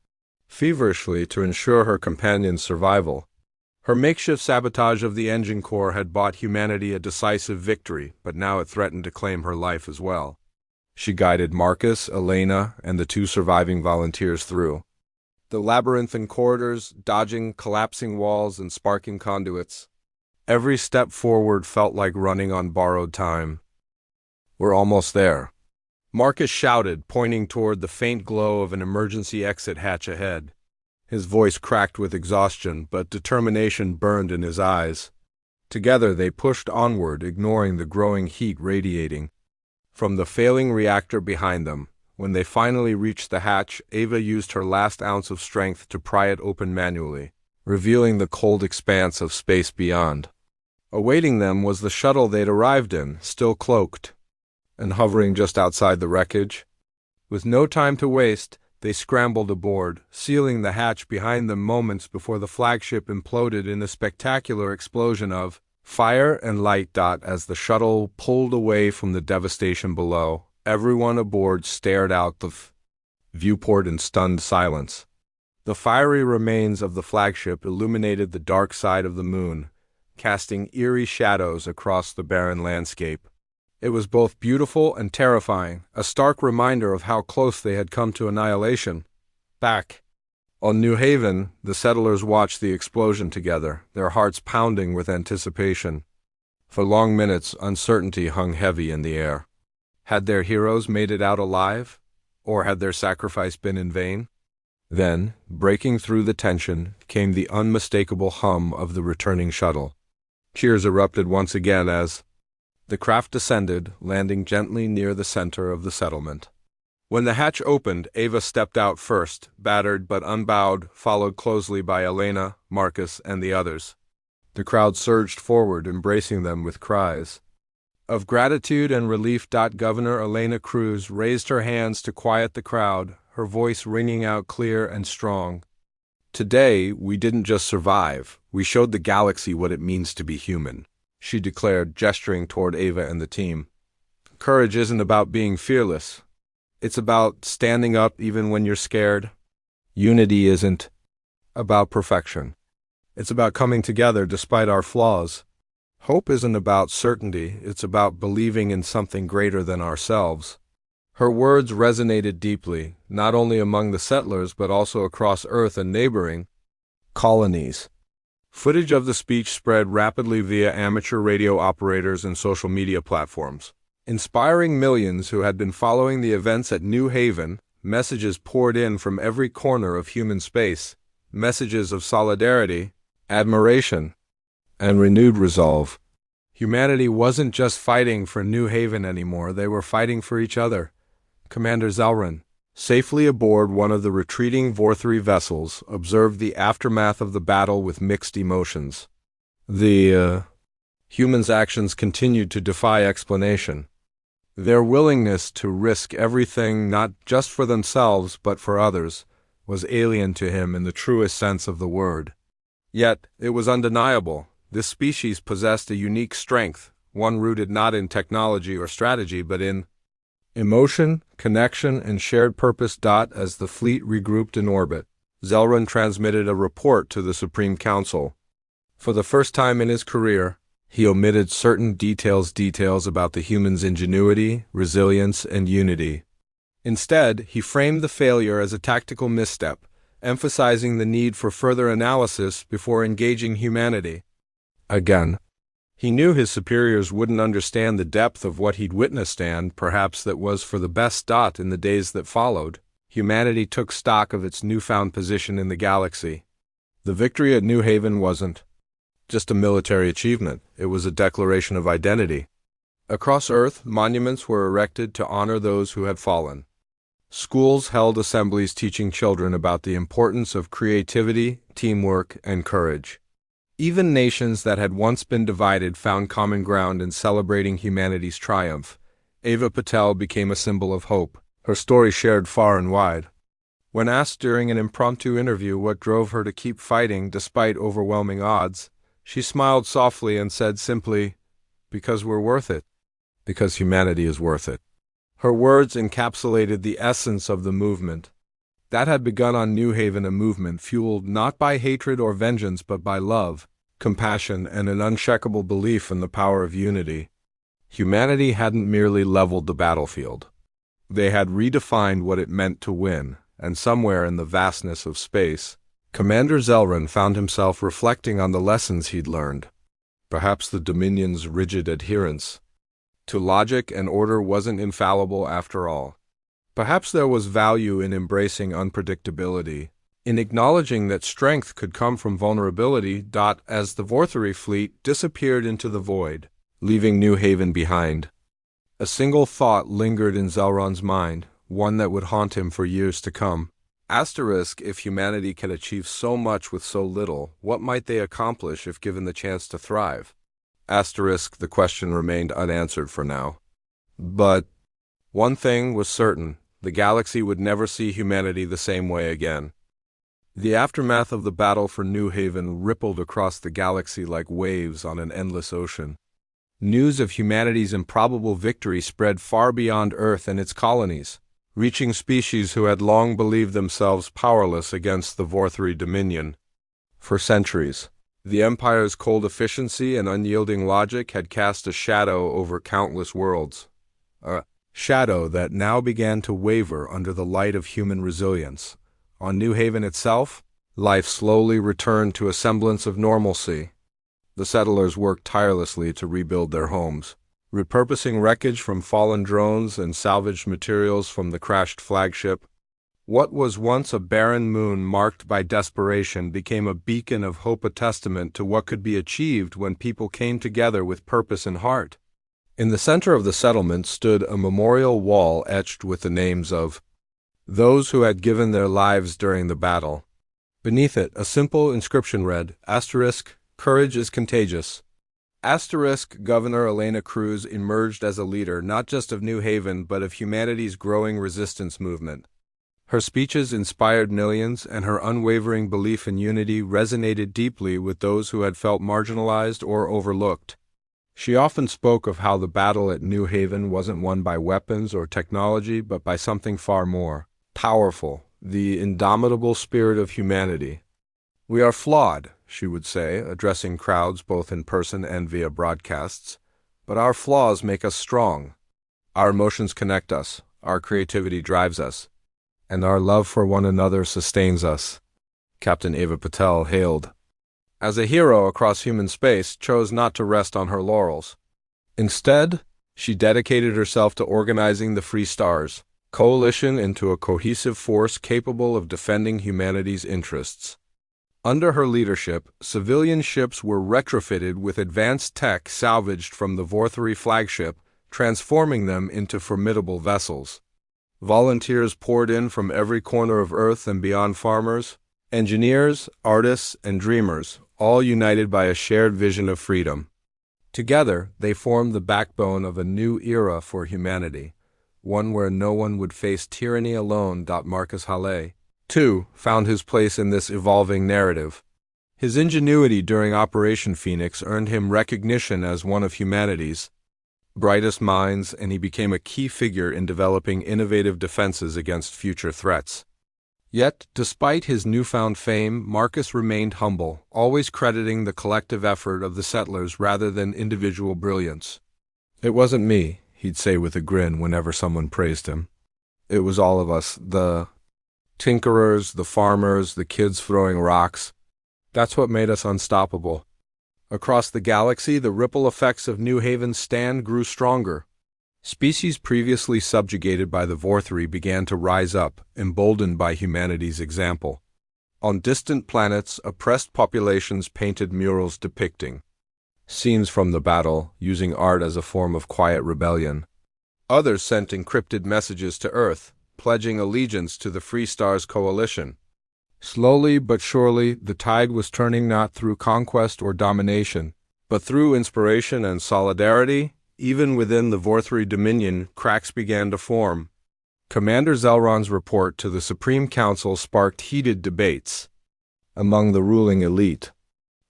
feverishly to ensure her companion's survival. Her makeshift sabotage of the engine core had bought humanity a decisive victory, but now it threatened to claim her life as well. She guided Marcus, Elena, and the two surviving volunteers through the labyrinthine corridors, dodging collapsing walls and sparking conduits. Every step forward felt like running on borrowed time. "We're almost there," Marcus shouted, pointing toward the faint glow of an emergency exit hatch ahead. His voice cracked with exhaustion, but determination burned in his eyes. Together they pushed onward, ignoring the growing heat radiating from the failing reactor behind them. When they finally reached the hatch, Ava used her last ounce of strength to pry it open manually, revealing the cold expanse of space beyond. Awaiting them was the shuttle they'd arrived in, still cloaked and hovering just outside the wreckage. With no time to waste, they scrambled aboard, sealing the hatch behind them moments before the flagship imploded in a spectacular explosion of fire and light. As the shuttle pulled away from the devastation below, everyone aboard stared out the viewport in stunned silence. The fiery remains of the flagship illuminated the dark side of the moon, casting eerie shadows across the barren landscape. It was both beautiful and terrifying, a stark reminder of how close they had come to annihilation. Back on New Haven, the settlers watched the explosion together, their hearts pounding with anticipation. For long minutes, uncertainty hung heavy in the air. Had their heroes made it out alive? Or had their sacrifice been in vain? Then, breaking through the tension, came the unmistakable hum of the returning shuttle. Cheers erupted once again as the craft descended, landing gently near the center of the settlement. When the hatch opened, Ava stepped out first, battered but unbowed, followed closely by Elena, Marcus, and the others. The crowd surged forward, embracing them with cries of gratitude and relief. Governor Elena Cruz raised her hands to quiet the crowd, her voice ringing out clear and strong. "Today, we didn't just survive, we showed the galaxy what it means to be human," she declared, gesturing toward Ava and the team. "Courage isn't about being fearless. It's about standing up even when you're scared. Unity isn't about perfection. It's about coming together despite our flaws. Hope isn't about certainty, it's about believing in something greater than ourselves." Her words resonated deeply, not only among the settlers but also across Earth and neighboring colonies. Footage of the speech spread rapidly via amateur radio operators and social media platforms. Inspiring millions who had been following the events at New Haven, messages poured in from every corner of human space, messages of solidarity, admiration, and renewed resolve. Humanity wasn't just fighting for New Haven anymore, they were fighting for each other. Commander Zelran, safely aboard one of the retreating Vorthri vessels, observed the aftermath of the battle with mixed emotions. The humans' actions continued to defy explanation. Their willingness to risk everything, not just for themselves but for others, was alien to him in the truest sense of the word. Yet, it was undeniable. This species possessed a unique strength, one rooted not in technology or strategy but in Emotion, connection, and shared purpose. As the fleet regrouped in orbit, Zelran transmitted a report to the Supreme Council. For the first time in his career, he omitted certain details about the humans' ingenuity, resilience, and unity. Instead, he framed the failure as a tactical misstep, emphasizing the need for further analysis before engaging humanity. Again, he knew his superiors wouldn't understand the depth of what he'd witnessed, and perhaps that was for the best. In the days that followed, humanity took stock of its newfound position in the galaxy. The victory at New Haven wasn't just a military achievement, it was a declaration of identity. Across Earth, monuments were erected to honor those who had fallen. Schools held assemblies teaching children about the importance of creativity, teamwork, and courage. Even nations that had once been divided found common ground in celebrating humanity's triumph. Eva Patel became a symbol of hope, her story shared far and wide. When asked during an impromptu interview what drove her to keep fighting despite overwhelming odds, she smiled softly and said simply, "Because we're worth it. Because humanity is worth it." Her words encapsulated the essence of the movement. That had begun on New Haven, a movement fueled not by hatred or vengeance but by love, compassion, and an unshakable belief in the power of unity. Humanity hadn't merely leveled the battlefield. They had redefined what it meant to win, and somewhere in the vastness of space, Commander Zelran found himself reflecting on the lessons he'd learned. Perhaps the Dominion's rigid adherence to logic and order wasn't infallible after all. Perhaps there was value in embracing unpredictability, in acknowledging that strength could come from vulnerability. As the Vorthari fleet disappeared into the void, leaving New Haven behind, a single thought lingered in Zelran's mind, one that would haunt him for years to come. If humanity can achieve so much with so little, what might they accomplish if given the chance to thrive? The question remained unanswered for now. But one thing was certain, the galaxy would never see humanity the same way again. The aftermath of the battle for New Haven rippled across the galaxy like waves on an endless ocean. News of humanity's improbable victory spread far beyond Earth and its colonies, reaching species who had long believed themselves powerless against the Vorthari Dominion. For centuries, the Empire's cold efficiency and unyielding logic had cast a shadow over countless worlds. A shadow that now began to waver under the light of human resilience. On New Haven itself, life slowly returned to a semblance of normalcy. The settlers worked tirelessly to rebuild their homes, repurposing wreckage from fallen drones and salvaged materials from the crashed flagship. What was once a barren moon marked by desperation became a beacon of hope, a testament to what could be achieved when people came together with purpose and heart. In the center of the settlement stood a memorial wall etched with the names of those who had given their lives during the battle. Beneath it, a simple inscription read, "Courage is contagious." Governor Elena Cruz emerged as a leader not just of New Haven but of humanity's growing resistance movement. Her speeches inspired millions, and her unwavering belief in unity resonated deeply with those who had felt marginalized or overlooked. She often spoke of how the battle at New Haven wasn't won by weapons or technology but by something far more powerful, the indomitable spirit of humanity. "We are flawed," she would say, addressing crowds both in person and via broadcasts, "but our flaws make us strong. Our emotions connect us, our creativity drives us, and our love for one another sustains us." Captain Eva Patel, hailed as a hero across human space, chose not to rest on her laurels. Instead, she dedicated herself to organizing the Free Stars coalition into a cohesive force capable of defending humanity's interests. Under her leadership, civilian ships were retrofitted with advanced tech salvaged from the Vorthari flagship, transforming them into formidable vessels. Volunteers poured in from every corner of Earth and beyond, farmers, engineers, artists, and dreamers, all united by a shared vision of freedom. Together, they formed the backbone of a new era for humanity, one where no one would face tyranny alone. Marcus Halle, too, found his place in this evolving narrative. His ingenuity during Operation Phoenix earned him recognition as one of humanity's brightest minds, and he became a key figure in developing innovative defenses against future threats. Yet, despite his newfound fame, Marcus remained humble, always crediting the collective effort of the settlers rather than individual brilliance. "It wasn't me," he'd say with a grin whenever someone praised him. "It was all of us, the tinkerers, the farmers, the kids throwing rocks. That's what made us unstoppable." Across the galaxy, the ripple effects of New Haven's stand grew stronger. Species previously subjugated by the Vorthri began to rise up, emboldened by humanity's example. On distant planets, oppressed populations painted murals depicting scenes from the battle, using art as a form of quiet rebellion. Others sent encrypted messages to Earth, pledging allegiance to the Free Stars Coalition. Slowly but surely, the tide was turning not through conquest or domination, but through inspiration and solidarity. Even within the Vorthri Dominion, cracks began to form. Commander Zelron's report to the Supreme Council sparked heated debates among the ruling elite.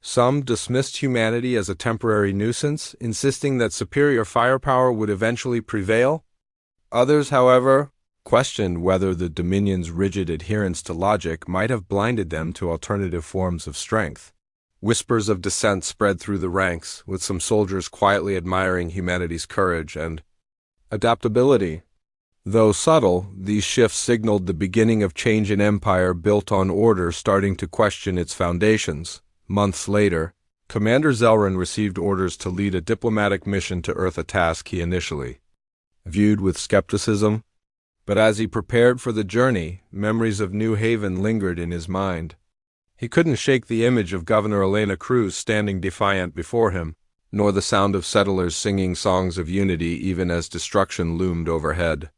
Some dismissed humanity as a temporary nuisance, insisting that superior firepower would eventually prevail. Others, however, questioned whether the Dominion's rigid adherence to logic might have blinded them to alternative forms of strength. Whispers of dissent spread through the ranks, with some soldiers quietly admiring humanity's courage and adaptability. Though subtle, these shifts signaled the beginning of change in empire built on order starting to question its foundations. Months later, Commander Zelron received orders to lead a diplomatic mission to Earth, a task he initially viewed with skepticism. But as he prepared for the journey, memories of New Haven lingered in his mind. He couldn't shake the image of Governor Elena Cruz standing defiant before him, nor the sound of settlers singing songs of unity even as destruction loomed overhead.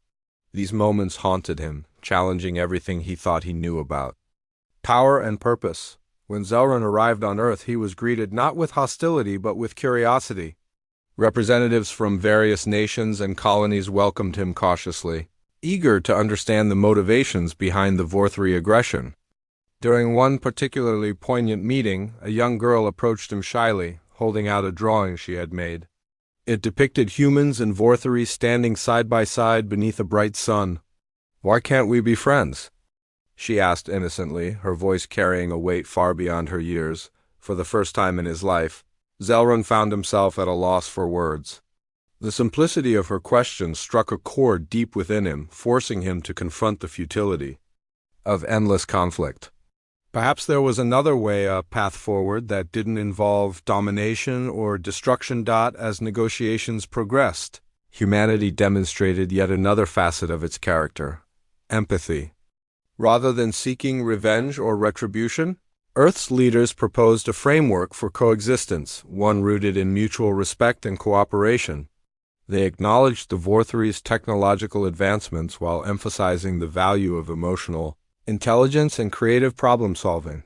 These moments haunted him, challenging everything he thought he knew about power and purpose. When Zelron arrived on Earth, he was greeted not with hostility but with curiosity. Representatives from various nations and colonies welcomed him cautiously, eager to understand the motivations behind the Vorthri aggression. During one particularly poignant meeting, a young girl approached him shyly, holding out a drawing she had made. It depicted humans and Vorthri standing side by side beneath a bright sun. "Why can't we be friends?" she asked innocently, her voice carrying a weight far beyond her years. For the first time in his life, Zelron found himself at a loss for words. The simplicity of her question struck a chord deep within him, forcing him to confront the futility of endless conflict. Perhaps there was another way, a path forward that didn't involve domination or destruction. As negotiations progressed, humanity demonstrated yet another facet of its character: empathy. Rather than seeking revenge or retribution, Earth's leaders proposed a framework for coexistence, one rooted in mutual respect and cooperation. They acknowledged the Vorthri's technological advancements while emphasizing the value of emotional intelligence and creative problem-solving.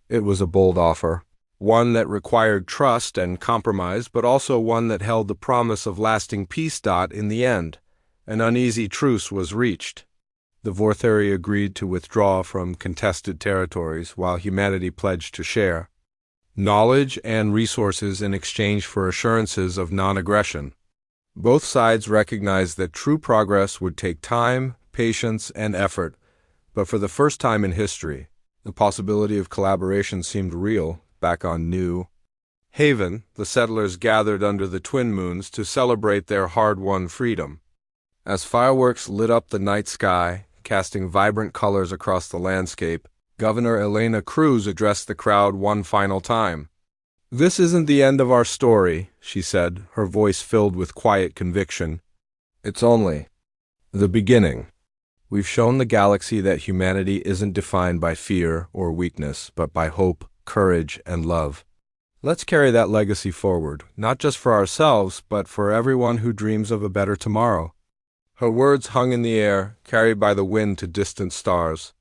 It was a bold offer, one that required trust and compromise, but also one that held the promise of lasting peace. In the end, an uneasy truce was reached. The Vorthri agreed to withdraw from contested territories, while humanity pledged to share knowledge and resources in exchange for assurances of non-aggression. Both sides recognized that true progress would take time, patience, and effort, but for the first time in history, the possibility of collaboration seemed real. Back on New Haven, the settlers gathered under the twin moons to celebrate their hard-won freedom. As fireworks lit up the night sky, casting vibrant colors across the landscape, Governor Elena Cruz addressed the crowd one final time. "This isn't the end of our story," she said, her voice filled with quiet conviction. "It's only the beginning. We've shown the galaxy that humanity isn't defined by fear or weakness, but by hope, courage, and love. Let's carry that legacy forward, not just for ourselves, but for everyone who dreams of a better tomorrow." Her words hung in the air, carried by the wind to distant stars.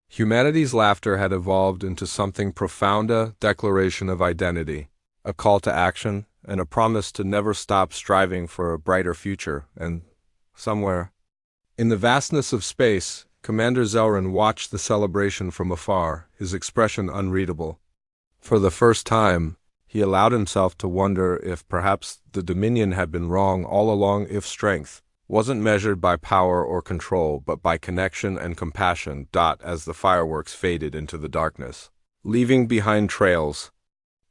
Humanity's laughter had evolved into something profound, a declaration of identity, a call to action, and a promise to never stop striving for a brighter future. And somewhere in the vastness of space, Commander Zelron watched the celebration from afar, his expression unreadable. For the first time, He allowed himself to wonder if perhaps the Dominion had been wrong all along, if strength wasn't measured by power or control, but by connection and compassion. As the fireworks faded into the darkness, leaving behind trails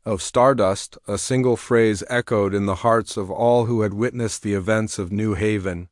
of stardust, a single phrase echoed in the hearts of all who had witnessed the events of New Haven.